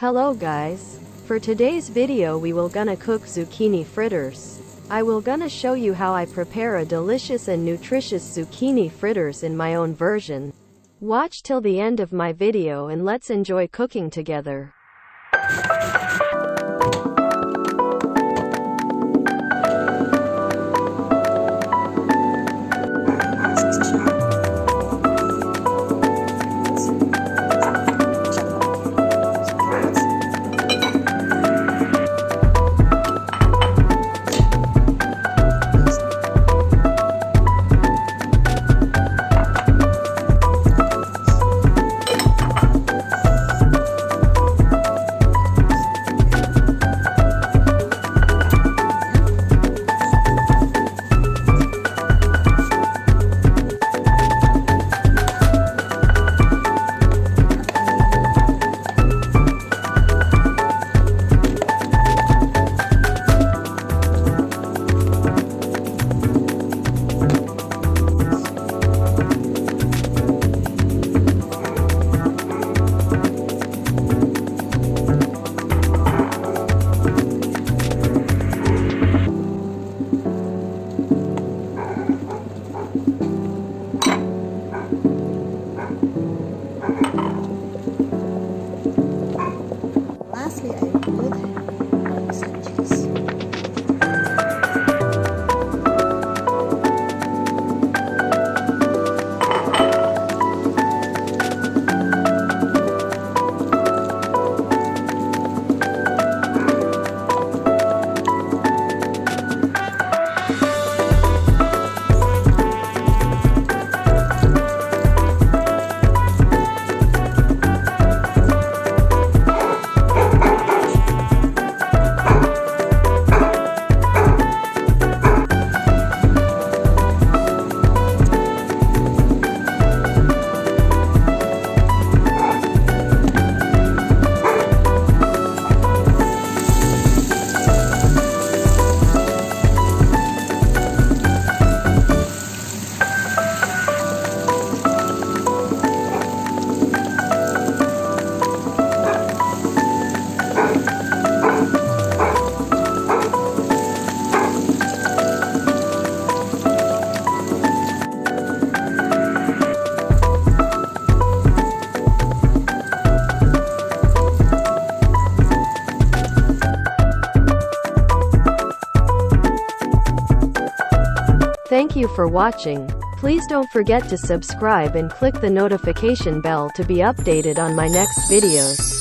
Hello guys. For today's video we will gonna cook zucchini fritters. I will gonna show you how I prepare a delicious and nutritious zucchini fritters in my own version. Watch till the end of my video and let's enjoy cooking together. Lastly, I put some cheese. Thank you for watching. Please don't forget to subscribe and click the notification bell to be updated on my next videos.